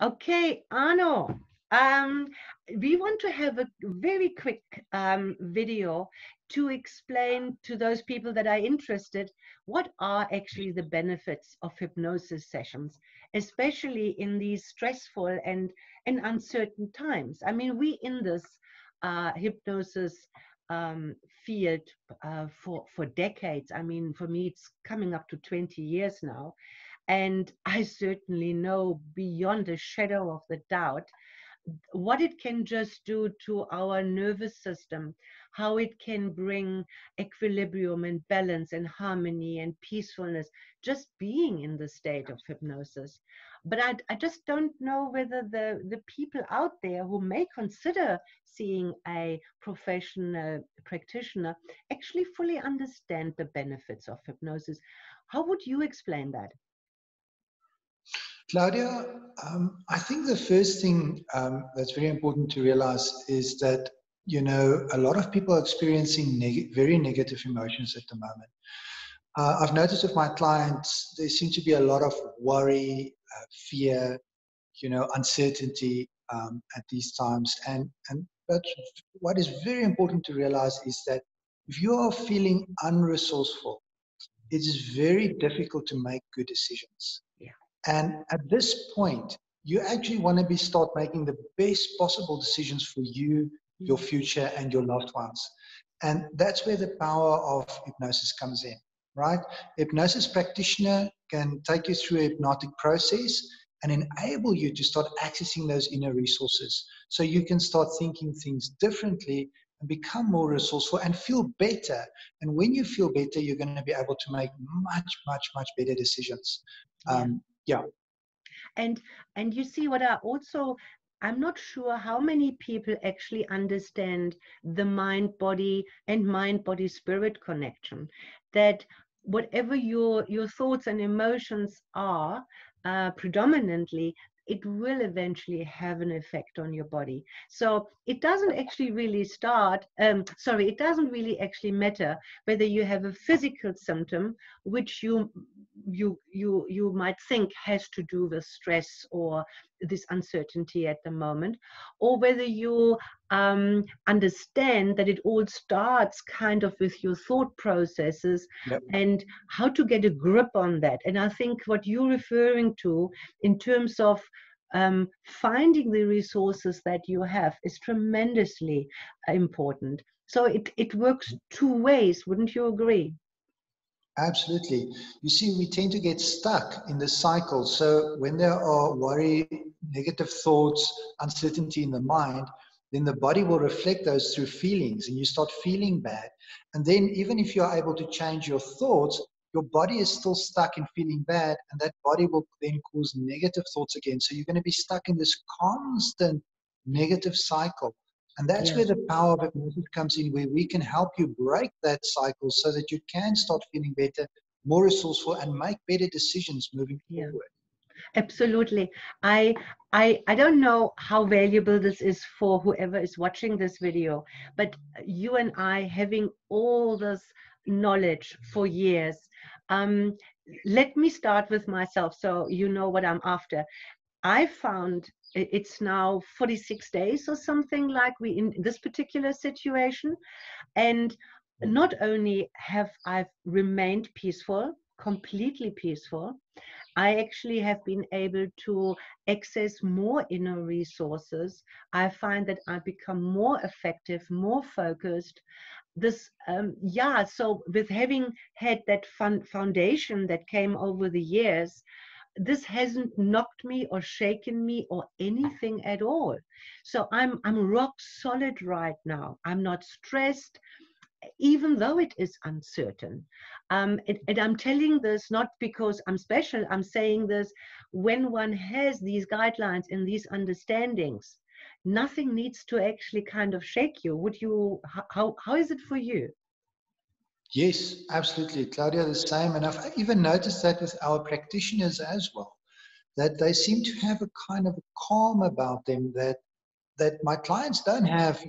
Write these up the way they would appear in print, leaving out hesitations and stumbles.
Okay, Arno, um, we want to have a very quick video to explain to those people that are interested what are actually the benefits of hypnosis sessions, especially in these stressful and uncertain times. I mean, we in this hypnosis um, field for decades. I mean, for me, it's coming up to 20 years now. And I certainly know beyond a shadow of the doubt what it can just do to our nervous system, how it can bring equilibrium and balance and harmony and peacefulness, just being in the state of hypnosis. But I just don't know whether the people out there who may consider seeing a professional practitioner actually fully understand the benefits of hypnosis. How would you explain that? Claudia, I think the first thing that's very important to realize is that, a lot of people are experiencing very negative emotions at the moment. I've noticed with my clients, there seems to be a lot of worry, fear, uncertainty at these times. But what is very important to realize is that if you are feeling unresourceful, it is very difficult to make good decisions. Yeah. And at this point, you actually want to start making the best possible decisions for you, your future, and your loved ones. And that's where the power of hypnosis comes in, right? Hypnosis practitioner can take you through a hypnotic process and enable you to start accessing those inner resources so you can start thinking things differently and become more resourceful and feel better. And when you feel better, you're going to be able to make much, much, much better decisions. Yeah. Yeah. And and you see what I also, I'm not sure how many people actually understand the mind body and mind body spirit connection, that whatever your thoughts and emotions are, predominantly it will eventually have an effect on your body. So it doesn't actually really it doesn't really actually matter whether you have a physical symptom which you might think has to do with stress or this uncertainty at the moment, or whether you understand that it all starts kind of with your thought processes Yep. and how to get a grip on that. And I think what you're referring to in terms of finding the resources that you have is tremendously important. So it works two ways, wouldn't you agree? Absolutely. You see, we tend to get stuck in the cycle. So when there are worry, negative thoughts, uncertainty in the mind, then the body will reflect those through feelings and you start feeling bad. And then even if you're able to change your thoughts, your body is still stuck in feeling bad, and that body will then cause negative thoughts again. So you're going to be stuck in this constant negative cycle. And that's Yeah. where the power of hypnosis comes in, where we can help you break that cycle so that you can start feeling better, more resourceful, and make better decisions moving Yeah. forward. Absolutely. I I don't know how valuable this is for whoever is watching this video, but you and I having all this knowledge for years. Um, Let me start with myself so you know what I'm after. I found it's now 46 days or something like we in this particular situation. And not only have I remained peaceful, completely peaceful, I actually have been able to access more inner resources. I find that I become more effective, more focused. So with having had that foundation that came over the years, this hasn't knocked me or shaken me or anything at all. So I'm rock solid right now. I'm not stressed even though it is uncertain. And I'm telling this not because I'm special, I'm saying this when one has these guidelines and these understandings, nothing needs to actually kind of shake you. Would you, how is it for you? Yes, absolutely. Claudia, the same. And I've even noticed that with our practitioners as well, that they seem to have a kind of a calm about them that my clients don't have,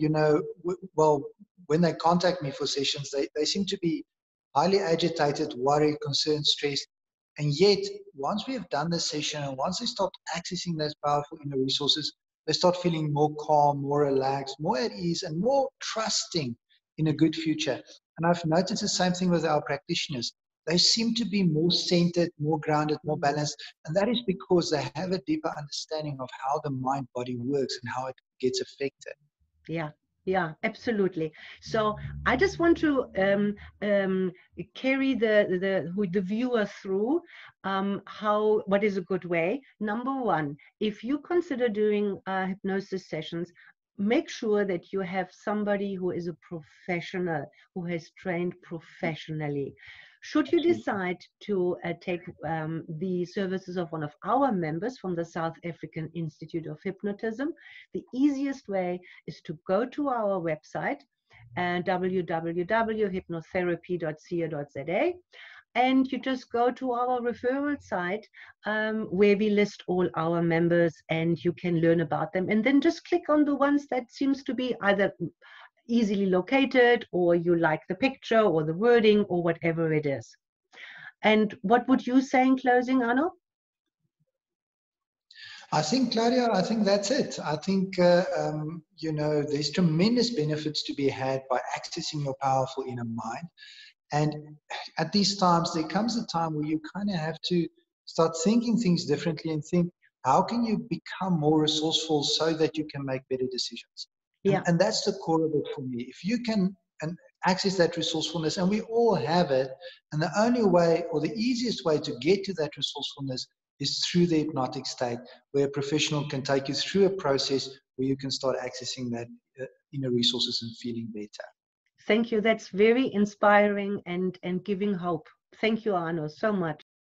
well, when they contact me for sessions, they seem to be highly agitated, worried, concerned, stressed. And yet, once we have done this session and once they start accessing those powerful inner resources, they start feeling more calm, more relaxed, more at ease, and more trusting in a good future. And I've noticed the same thing with our practitioners. They seem to be more centered, more grounded, more Mm. balanced. And that is because they have a deeper understanding of how the mind body works and how it gets affected. Yeah, yeah, absolutely. So I just want to carry the viewer through how what is a good way. Number one, if you consider doing hypnosis sessions, make sure that you have somebody who is a professional, who has trained professionally. Should you Absolutely. decide to take the services of one of our members from the South African Institute of Hypnotism, the easiest way is to go to our website and www.hypnotherapy.co.za, and you just go to our referral site where we list all our members and you can learn about them, and then just click on the ones that seems to be either easily located or you like the picture or the wording or whatever it is. And what would you say in closing, Arno? I think, Claudia, I think that's it. I think, there's tremendous benefits to be had by accessing your powerful inner mind. And at these times, there comes a time where you kind of have to start thinking things differently and think, how can you become more resourceful so that you can make better decisions? And, Yeah. and that's the core of it for me. If you can access that resourcefulness, and we all have it, and the only way or the easiest way to get to that resourcefulness is through the hypnotic state, where a professional can take you through a process where you can start accessing that inner resources and feeling better. Thank you. That's very inspiring and giving hope. Thank you, Arno, so much.